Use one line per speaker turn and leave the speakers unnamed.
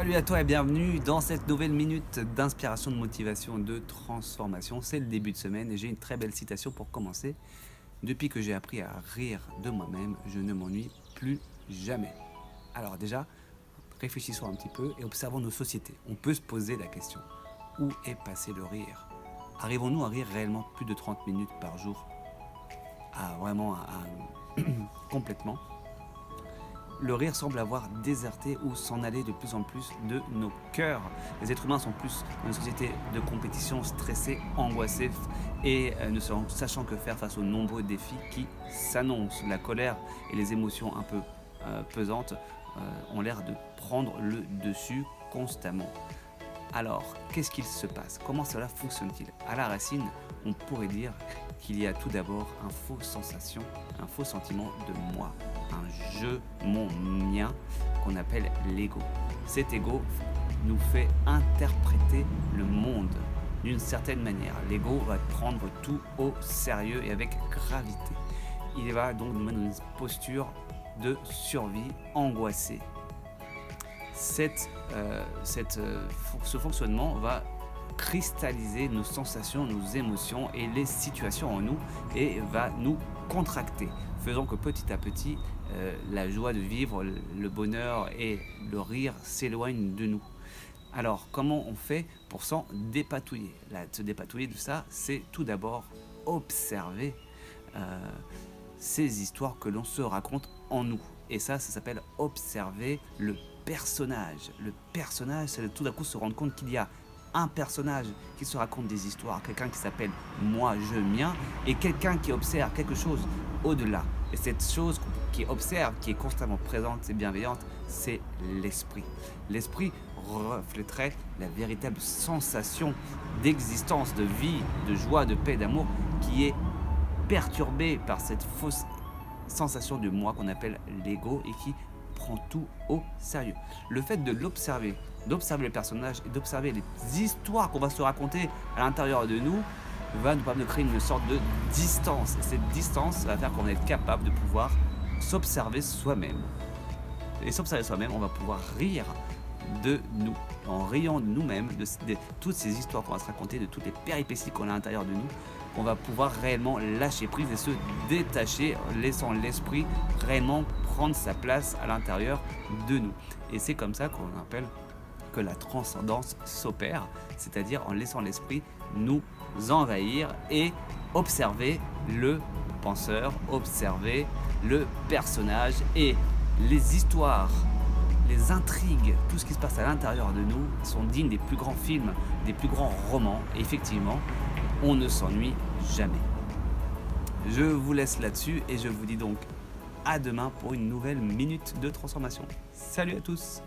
Salut à toi et bienvenue dans cette nouvelle minute d'inspiration, de motivation, de transformation. C'est le début de semaine et j'ai une très belle citation pour commencer. Depuis que j'ai appris à rire de moi-même, je ne m'ennuie plus jamais. Alors déjà, réfléchissons un petit peu et observons nos sociétés. On peut se poser la question, où est passé le rire? Arrivons-nous à rire réellement plus de 30 minutes par jour? Complètement. Le rire semble avoir déserté ou s'en aller de plus en plus de nos cœurs. Les êtres humains sont plus dans une société de compétition, stressés, angoissés et ne sachant que faire face aux nombreux défis qui s'annoncent. La colère et les émotions un peu pesantes ont l'air de prendre le dessus constamment. Alors, qu'est-ce qu'il se passe? Comment cela fonctionne-t-il? À la racine, on pourrait dire qu'il y a tout d'abord un faux sentiment de moi, un je, mon, mien, qu'on appelle l'ego. Cet ego nous fait interpréter le monde d'une certaine manière. L'ego va prendre tout au sérieux et avec gravité. Il va donc nous mettre dans une posture de survie angoissée. Ce fonctionnement va cristalliser nos sensations, nos émotions et les situations en nous et va nous contracter, faisant que petit à petit, la joie de vivre, le bonheur et le rire s'éloignent de nous. Alors, comment on fait pour s'en dépatouiller? Se dépatouiller de ça, c'est tout d'abord observer ces histoires que l'on se raconte en nous. Et ça s'appelle observer le personnage. Le personnage, c'est de tout d'un coup se rendre compte qu'il y a un personnage qui se raconte des histoires, quelqu'un qui s'appelle moi, je, mien, et quelqu'un qui observe quelque chose au-delà. Et cette chose qui observe, qui est constamment présente et bienveillante, c'est l'esprit. L'esprit reflèterait la véritable sensation d'existence, de vie, de joie, de paix, d'amour, qui est perturbée par cette fausse sensation de moi qu'on appelle l'ego et qui prend tout au sérieux. Le fait de l'observer, d'observer les personnages et d'observer les histoires qu'on va se raconter à l'intérieur de nous va nous permettre de créer une sorte de distance. Et cette distance va faire qu'on va être capable de pouvoir s'observer soi-même. Et s'observer soi-même, on va pouvoir rire de nous, en riant de nous-mêmes, de toutes ces histoires qu'on va se raconter, de toutes les péripéties qu'on a à l'intérieur de nous, on va pouvoir réellement lâcher prise et se détacher, laissant l'esprit réellement prendre sa place à l'intérieur de nous. Et c'est comme ça qu'on appelle que la transcendance s'opère, c'est-à-dire en laissant l'esprit nous envahir et observer le penseur, observer le personnage et les histoires, les intrigues, tout ce qui se passe à l'intérieur de nous sont dignes des plus grands films, des plus grands romans. Et effectivement, on ne s'ennuie jamais. Je vous laisse là-dessus et je vous dis donc à demain pour une nouvelle minute de transformation. Salut à tous!